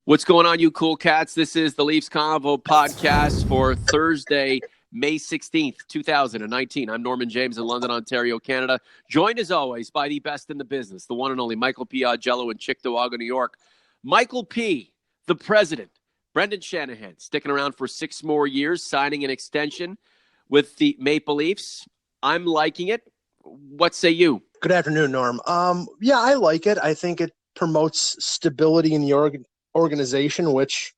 What's going on, you cool cats? This is the Leafs Convo podcast for Thursday, May 16th, 2019. I'm Norman James in London, Ontario, Canada. Joined as always by the best in the business, the one and only Michael P. Augello in Cheektowaga, New York. Michael P., the president, Brendan Shanahan, sticking around for 6 more years, signing an extension with the Maple Leafs. I'm liking it. What say you? Good afternoon, Norm. Yeah, I like it. I think it promotes stability in the organization, which,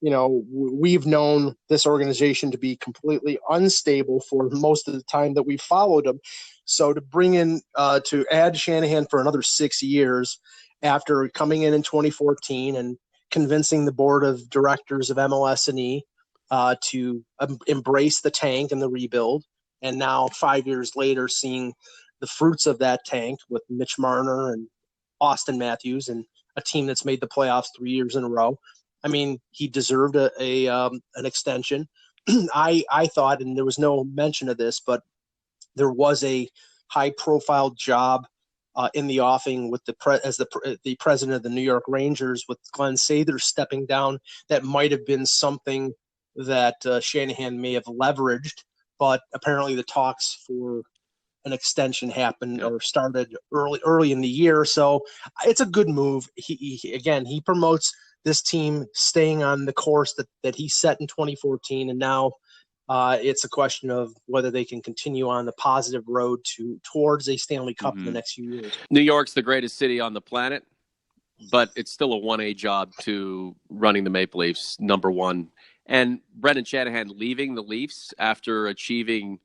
we've known this organization to be completely unstable for most of the time that we've followed them. So to bring in, to add Shanahan for another 6 years after coming in 2014 and convincing the board of directors of MLS&E to embrace the tank and the rebuild, and now 5 years later seeing the fruits of that tank with Mitch Marner and Austin Matthews and a team that's made the playoffs 3 years in a row. I mean, he deserved an extension. I thought, and there was no mention of this, but there was a high-profile job in the offing with the president of the New York Rangers, with Glenn Sather stepping down. That might have been something that Shanahan may have leveraged, but apparently the talks for an extension happened or started early in the year. So it's a good move. He promotes this team staying on the course that he set in 2014. And now it's a question of whether they can continue on the positive road towards a Stanley Cup in the next few years. New York's the greatest city on the planet, but it's still a 1A job to running the Maple Leafs, number one. And Brendan Shanahan leaving the Leafs after achieving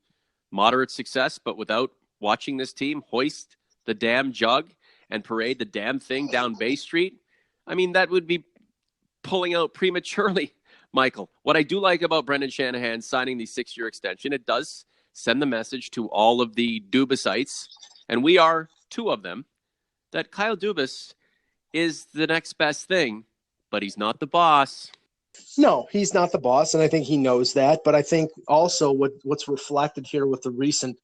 moderate success, but without watching this team hoist the damn jug and parade the damn thing down Bay Street, I mean, that would be pulling out prematurely, Michael. What I do like about Brendan Shanahan signing the 6-year extension, it does send the message to all of the Dubasites, and we are 2 of them, that Kyle Dubas is the next best thing, but he's not the boss. No, he's not the boss, and I think he knows that. But I think also what's reflected here with the recent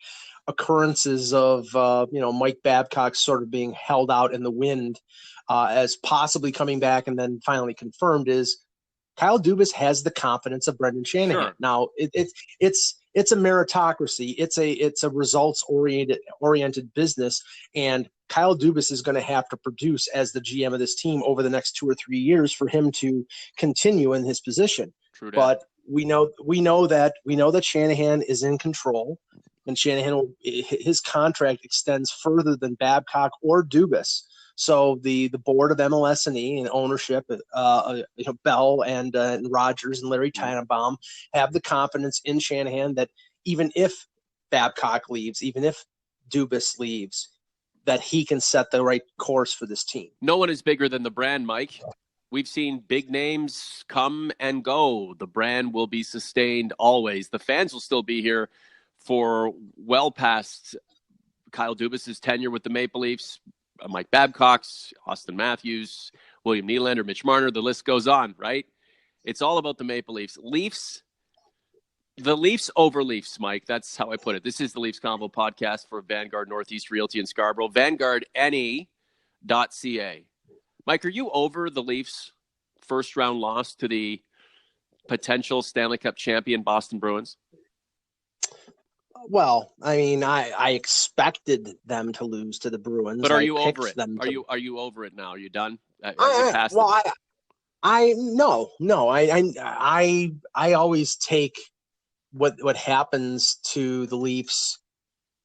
occurrences of Mike Babcock sort of being held out in the wind as possibly coming back and then finally confirmed is Kyle Dubas has the confidence of Brendan Shanahan. Sure. Now it's a meritocracy. It's a results oriented business, and Kyle Dubas is going to have to produce as the GM of this team over the next 2 or 3 years for him to continue in his position. True. But we know that Shanahan is in control, and his contract extends further than Babcock or Dubas. So the board of MLS&E and ownership, Bell and Rogers and Larry Tannenbaum have the confidence in Shanahan that even if Babcock leaves, even if Dubas leaves, that he can set the right course for this team. No one is bigger than the brand, Mike. We've seen big names come and go. The brand will be sustained always. The fans will still be here for well past Kyle Dubas' tenure with the Maple Leafs, Mike Babcock's, Austin Matthews, William Nylander, Mitch Marner. The list goes on, right? It's all about the Maple Leafs. The Leafs over Leafs, Mike. That's how I put it. This is the Leafs Convo podcast for Vanguard Northeast Realty in Scarborough. VanguardNE.ca. Mike, are you over the Leafs' first-round loss to the potential Stanley Cup champion Boston Bruins? Well, I mean, I expected them to lose to the Bruins. But are you over it? Are you over it now? Are you done? I always take what happens to the Leafs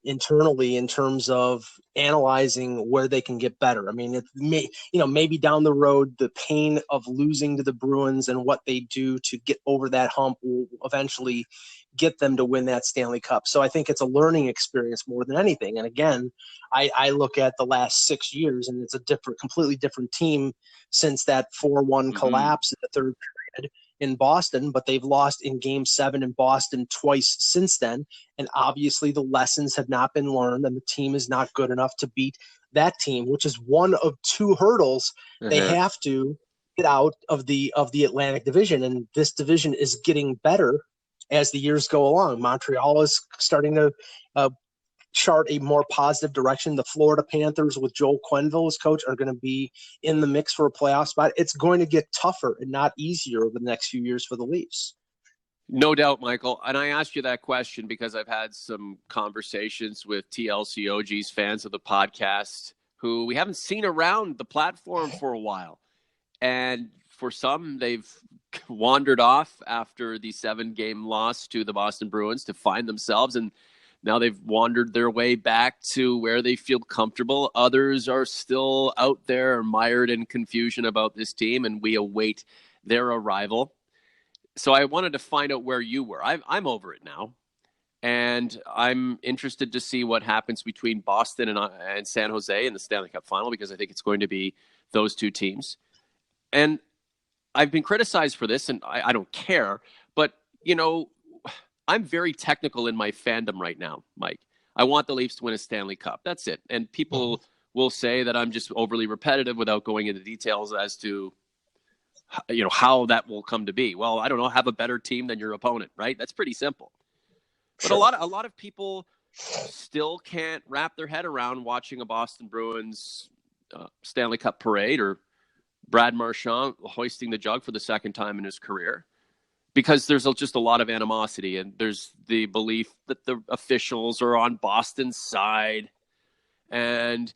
internally in terms of analyzing where they can get better. I mean, maybe down the road, the pain of losing to the Bruins and what they do to get over that hump will eventually get them to win that Stanley Cup. So I think it's a learning experience more than anything. And again, I look at the last 6 years, and it's a completely different team since that 4-1 collapse in the third period in Boston, but they've lost in Game 7 in Boston twice since then. And obviously the lessons have not been learned, and the team is not good enough to beat that team, which is one of 2 hurdles they have to get out of the Atlantic Division. And this division is getting better as the years go along. Montreal is starting to chart a more positive direction. The Florida Panthers with Joel Quenneville as coach are going to be in the mix for a playoff spot. It's going to get tougher and not easier over the next few years for the Leafs. No doubt, Michael. And I asked you that question because I've had some conversations with TLCOG's fans of the podcast who we haven't seen around the platform for a while. And for some, they've wandered off after the 7-game loss to the Boston Bruins to find themselves. And now they've wandered their way back to where they feel comfortable. Others are still out there mired in confusion about this team, and we await their arrival. So I wanted to find out where you were. I'm over it now, and I'm interested to see what happens between Boston and San Jose in the Stanley Cup final, because I think it's going to be those two teams. And I've been criticized for this, and I don't care. But, I'm very technical in my fandom right now, Mike. I want the Leafs to win a Stanley Cup. That's it. And people will say that I'm just overly repetitive without going into details as to how that will come to be. Well, I don't know, have a better team than your opponent, right? That's pretty simple. But Sure. a lot of people still can't wrap their head around watching a Boston Bruins Stanley Cup parade, or Brad Marchand hoisting the jug for the second time in his career, because there's just a lot of animosity, and there's the belief that the officials are on Boston's side. And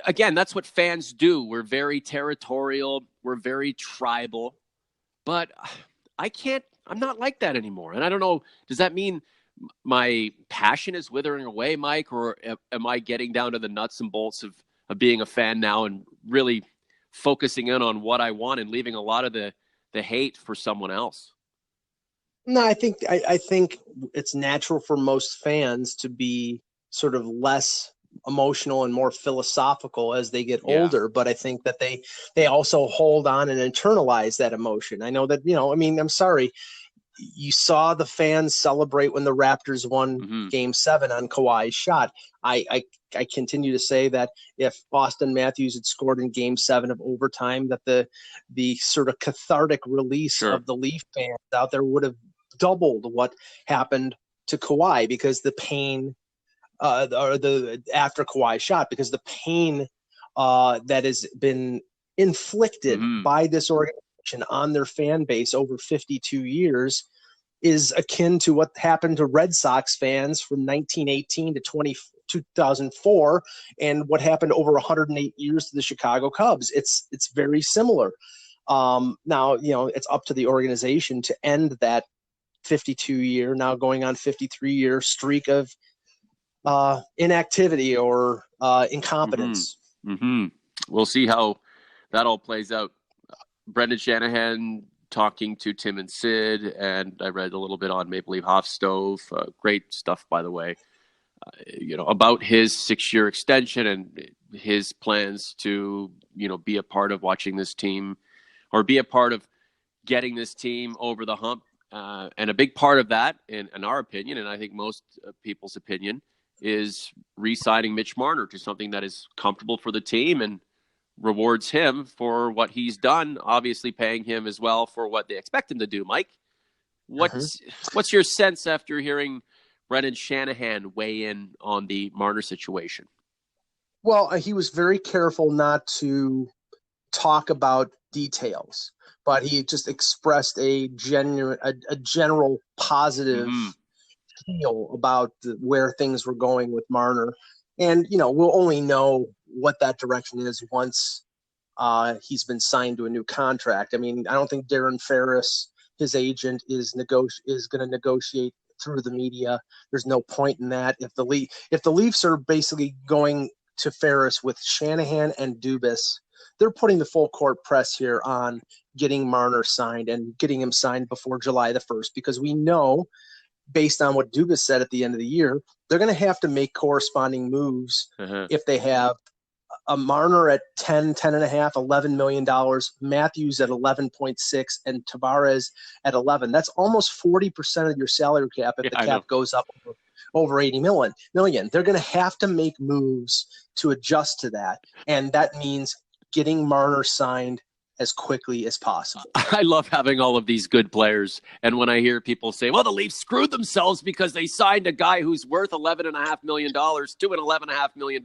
again, that's what fans do. We're very territorial. We're very tribal. But I'm not like that anymore. And I don't know, does that mean my passion is withering away, Mike, or am I getting down to the nuts and bolts of being a fan now and really focusing in on what I want and leaving a lot of the hate for someone else? No, I think it's natural for most fans to be sort of less emotional and more philosophical as they get older, but I think that they also hold on and internalize that emotion. I know that, I'm sorry, you saw the fans celebrate when the Raptors won Game 7 on Kawhi's shot. I continue to say that if Austin Matthews had scored in Game 7 of overtime, that the sort of cathartic release of the Leaf fans out there would have doubled what happened to Kawhi, because the pain after Kawhi's shot, because the pain that has been inflicted by this organization on their fan base over 52 years is akin to what happened to Red Sox fans from 1918 to 2004, and what happened over 108 years to the Chicago Cubs. It's very similar. Now, it's up to the organization to end that 52-year, now going on 53-year streak of inactivity or incompetence. We'll see how that all plays out. Brendan Shanahan talking to Tim and Sid, and I read a little bit on Maple Leaf Hot Stove. Great stuff, by the way. About his 6-year extension and his plans to, be a part of watching this team, or be a part of getting this team over the hump. And a big part of that, in our opinion, and I think most people's opinion, is re-signing Mitch Marner to something that is comfortable for the team and rewards him for what he's done, obviously paying him as well for what they expect him to do. Mike, what's your sense after hearing Brendan Shanahan weigh in on the Marner situation? Well, he was very careful not to talk about details, but he just expressed a general positive feel about where things were going with Marner. And, we'll only know what that direction is once he's been signed to a new contract. I mean, I don't think Darren Ferris, his agent, is going to negotiate through the media. There's no point in that. If the Leafs are basically going to Ferris with Shanahan and Dubas, they're putting the full court press here on getting Marner signed, and getting him signed before July the 1st, because we know, based on what Dubas said at the end of the year, they're going to have to make corresponding moves if they have a Marner at 10 and a half, $11 million, Matthews at 11.6, and Tavares at 11. That's almost 40% of your salary cap if the cap goes up over 80 million. They're going to have to make moves to adjust to that, and that means getting Marner signed as quickly as possible. I love having all of these good players. And when I hear people say, well, the Leafs screwed themselves because they signed a guy who's worth $11.5 million to an $11.5 million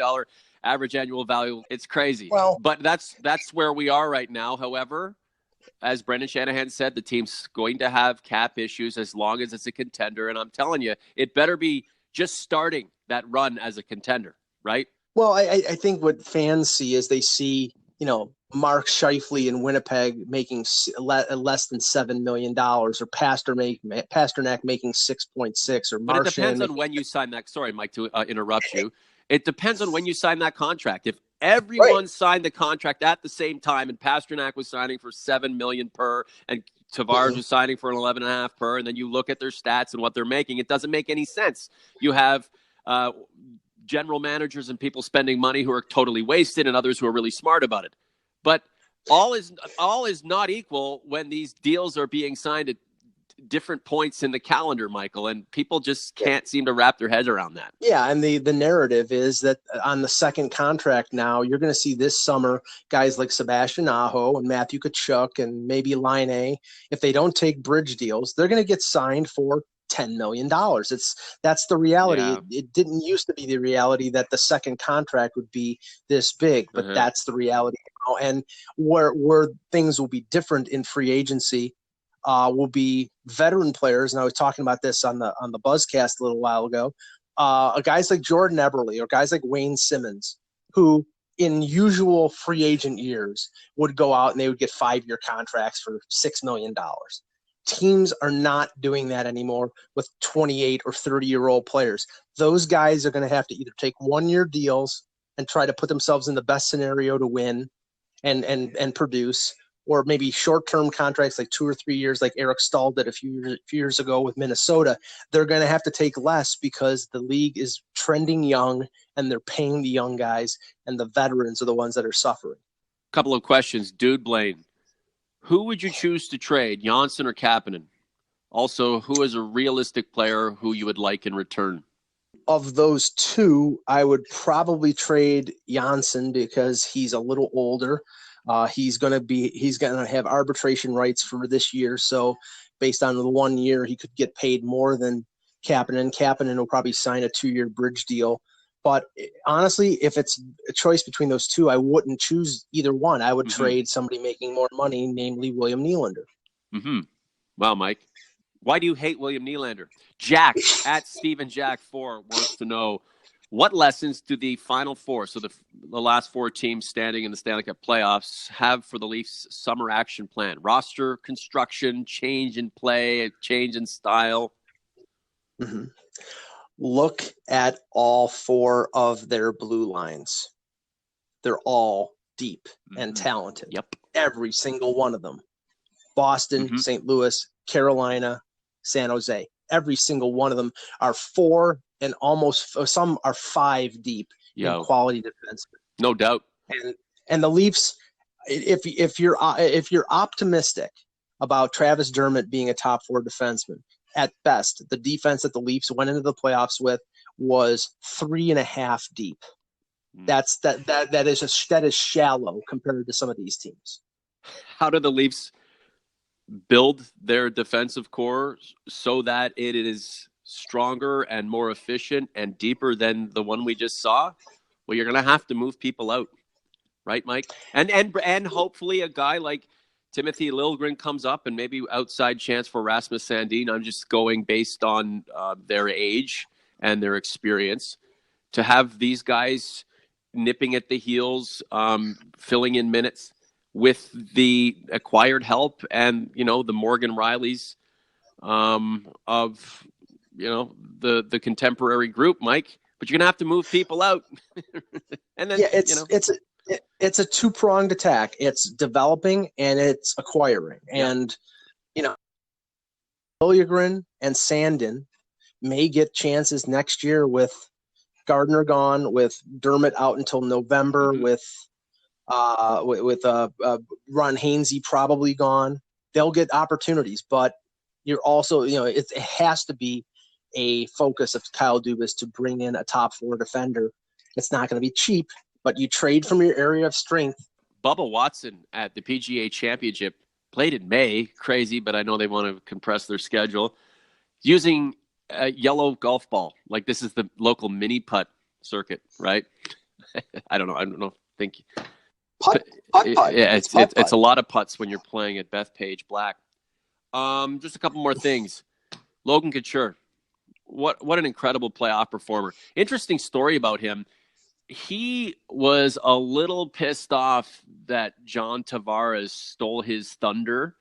average annual value, it's crazy. Well, but that's where we are right now. However, as Brendan Shanahan said, the team's going to have cap issues as long as it's a contender. And I'm telling you, it better be just starting that run as a contender, right? Well, I think what fans see is they see, Mark Scheifele in Winnipeg making less than $7 million, or Pasternak making 6.6, or Marchand. But it depends on when you sign that. Sorry, Mike, to interrupt you. It depends on when you sign that contract. If everyone signed the contract at the same time, and Pasternak was signing for $7 million per, and Tavares was signing for an 11.5 per, and then you look at their stats and what they're making, it doesn't make any sense. You have general managers and people spending money who are totally wasted, and others who are really smart about it. But all is not equal when these deals are being signed at different points in the calendar, Michael, and people just can't seem to wrap their heads around that. Yeah, and the narrative is that on the second contract now, you're going to see this summer guys like Sebastian Aho and Matthew Tkachuk and maybe Laine, if they don't take bridge deals, they're going to get signed for $10 million. That's the reality. Yeah. It didn't used to be the reality that the second contract would be this big, but that's the reality now. And where things will be different in free agency will be veteran players. And I was talking about this on the Buzzcast a little while ago. Guys like Jordan Eberle or guys like Wayne Simmons, who in usual free agent years would go out and they would get 5-year contracts for $6 million. Teams are not doing that anymore with 28 or 30-year-old players. Those guys are going to have to either take 1-year deals and try to put themselves in the best scenario to win and produce, or maybe short-term contracts like 2 or 3 years like Eric Stahl did a few years ago with Minnesota. They're going to have to take less because the league is trending young and they're paying the young guys, and the veterans are the ones that are suffering. Couple of questions. Dude Blaine, who would you choose to trade, Johnsson or Kapanen? Also, who is a realistic player who you would like in return? Of those two, I would probably trade Johnsson because he's a little older. He's going to have arbitration rights for this year. So based on the 1 year, he could get paid more than Kapanen. Kapanen will probably sign a 2-year bridge deal. But honestly, if it's a choice between those two, I wouldn't choose either one. I would trade somebody making more money, namely William Nylander. Wow, Mike. Why do you hate William Nylander? Jack at Steven Jack 4 wants to know, what lessons do the Final Four, so the last 4 teams standing in the Stanley Cup playoffs, have for the Leafs' summer action plan? Roster construction, change in play, change in style? Look at all 4 of their blue lines. They're all deep and talented. Yep. Every single one of them. Boston, St. Louis, Carolina, San Jose. Every single one of them are 4 and almost some are 5 deep in quality defense. No doubt. And the Leafs, if you're optimistic about Travis Dermott being a top 4 defenseman, at best, the defense that the Leafs went into the playoffs with was 3.5 deep. That is shallow compared to some of these teams. How do the Leafs build their defensive core so that it is stronger and more efficient and deeper than the one we just saw? Well, you're going to have to move people out, right, Mike? And hopefully a guy like Timothy Liljegren comes up, and maybe outside chance for Rasmus Sandin. I'm just going based on their age and their experience. To have these guys nipping at the heels, filling in minutes with the acquired help and, the Morgan Rileys of, the contemporary group, Mike. But you're going to have to move people out. And then, it's a 2-pronged attack. It's developing and it's acquiring. And, Liljegren and Sandin may get chances next year with Gardner gone, with Dermott out until November, with Ron Hainsey probably gone. They'll get opportunities, but you're also, it has to be a focus of Kyle Dubas to bring in a top 4 defender. It's not going to be cheap, but you trade from your area of strength Bubba Watson at the PGA Championship played in May. Crazy, but I know they want to compress their schedule. Using a yellow golf ball. Like this is the local mini putt circuit, right? I don't know. Think Putt. Yeah, it's a lot of putts when you're playing at Bethpage Black. Just a couple more things. Logan Couture. What an incredible playoff performer. Interesting story about him. He was a little pissed off that John Tavares stole his thunder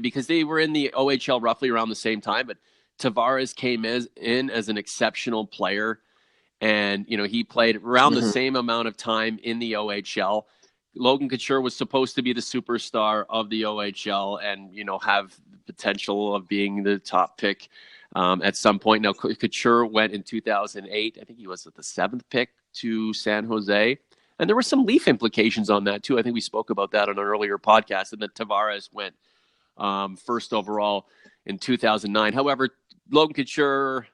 because they were in the OHL roughly around the same time, but Tavares came in as an exceptional player, and he played around the same amount of time in the OHL. Logan Couture was supposed to be the superstar of the OHL and have the potential of being the top pick at some point. Now Couture went in 2008. I think he was at the 7th pick to San Jose, and there were some Leaf implications on that too. I think we spoke about that on an earlier podcast, and then Tavares went first overall in 2009. However, Logan Couture,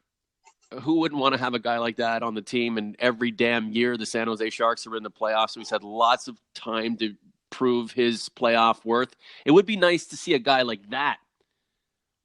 who wouldn't want to have a guy like that on the team? And every damn year, the San Jose Sharks are in the playoffs, so he's had lots of time to prove his playoff worth. It would be nice to see a guy like that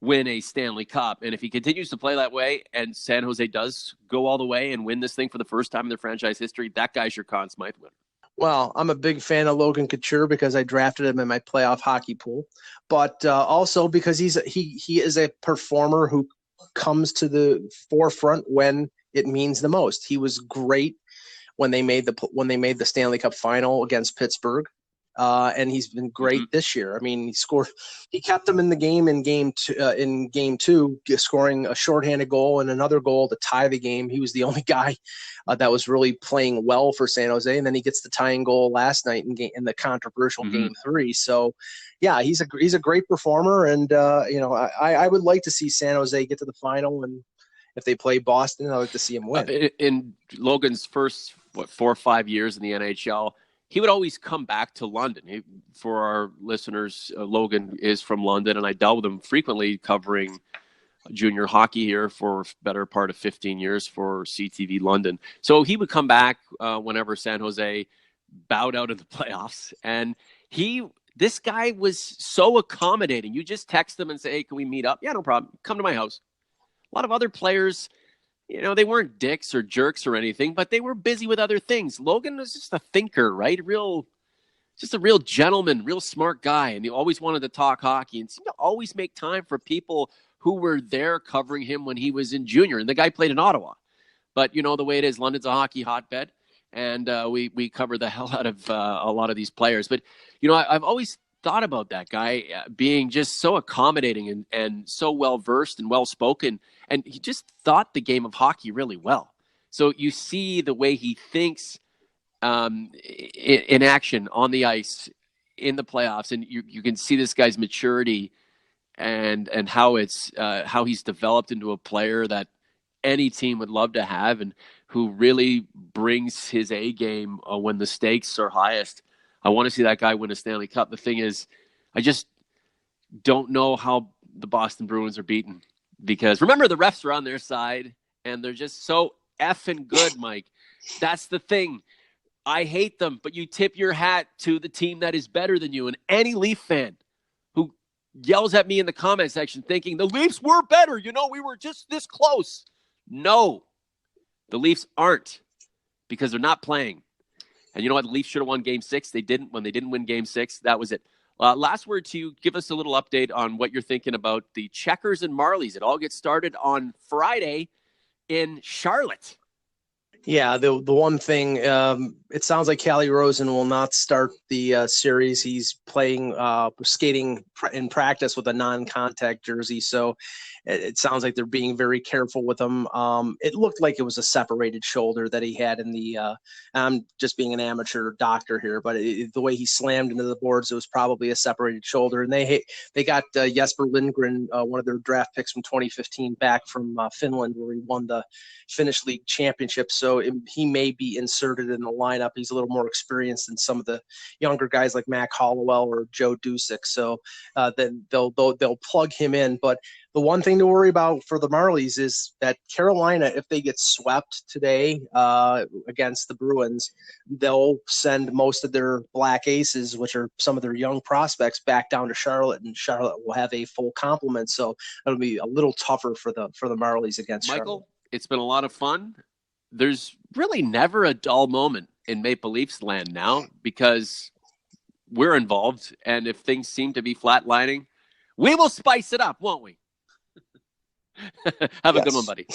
win a Stanley Cup. And if he continues to play that way and San Jose does go all the way and win this thing for the first time in their franchise history, that guy's your Conn Smythe winner. Well, I'm a big fan of Logan Couture because I drafted him in my playoff hockey pool, but also because he is a performer who comes to the forefront when it means the most. He was great when they made the Stanley Cup final against Pittsburgh, and he's been great this year. I mean, he kept them in the game in game two, scoring a shorthanded goal and another goal to tie the game. He was the only guy that was really playing well for San Jose, and then he gets the tying goal last night in the controversial game 3. So, yeah, he's a great performer, and I would like to see San Jose get to the final, and if they play Boston, I'd like to see him win. In Logan's first 4 or 5 years in the NHL, he would always come back to London. For our listeners, Logan is from London, and I dealt with him frequently covering junior hockey here for better part of 15 years for CTV London. So he would come back whenever San Jose bowed out of the playoffs. And this guy was so accommodating. You just text him and say, hey, can we meet up? Yeah, no problem. Come to my house. A lot of other players, they weren't dicks or jerks or anything, but they were busy with other things. Logan was just a thinker, right? Just a real gentleman, real smart guy. And he always wanted to talk hockey and seemed to always make time for people who were there covering him when he was in junior. And the guy played in Ottawa. But the way it is, London's a hockey hotbed. And we cover the hell out of a lot of these players. But, I've always thought about that guy being just so accommodating and so well-versed and well-spoken. And he just thought the game of hockey really well. So you see the way he thinks in action on the ice in the playoffs. And you can see this guy's maturity and how he's developed into a player that any team would love to have and who really brings his A game when the stakes are highest. I want to see that guy win a Stanley Cup. The thing is, I just don't know how the Boston Bruins are beaten because remember the refs are on their side and they're just so effing good, Mike. That's the thing. I hate them, but you tip your hat to the team that is better than you. And any Leaf fan who yells at me in the comment section thinking the Leafs were better, we were just this close. No, the Leafs aren't because they're not playing. And you know what? The Leafs should have won Game 6. They didn't. When they didn't win Game 6, that was it. Last word to you. Give us a little update on what you're thinking about the Checkers and Marlies. It all gets started on Friday in Charlotte. Yeah, the one thing, it sounds like Callie Rosen will not start the series. He's skating in practice with a non-contact jersey, so it sounds like they're being very careful with him. It looked like it was a separated shoulder that he had in the I'm just being an amateur doctor here, but the way he slammed into the boards, it was probably a separated shoulder. And they got Jesper Lindgren, one of their draft picks from 2015, back from Finland, where he won the Finnish League Championship. So so he may be inserted in the lineup. He's a little more experienced than some of the younger guys like Mac Hollowell or Joe Dusick. So then they'll plug him in. But the one thing to worry about for the Marlies is that Carolina, if they get swept today against the Bruins, they'll send most of their black aces, which are some of their young prospects, back down to Charlotte, and Charlotte will have a full complement. So it'll be a little tougher for the Marlies against Michael, Charlotte. It's been a lot of fun. There's really never a dull moment in Maple Leafs land now because we're involved, and if things seem to be flatlining, we will spice it up, won't we? Have a good one, buddy.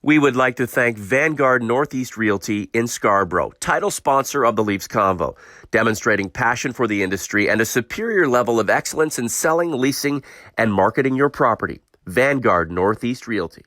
We would like to thank Vanguard Northeast Realty in Scarborough, title sponsor of the Leafs Convo, demonstrating passion for the industry and a superior level of excellence in selling, leasing, and marketing your property. Vanguard Northeast Realty.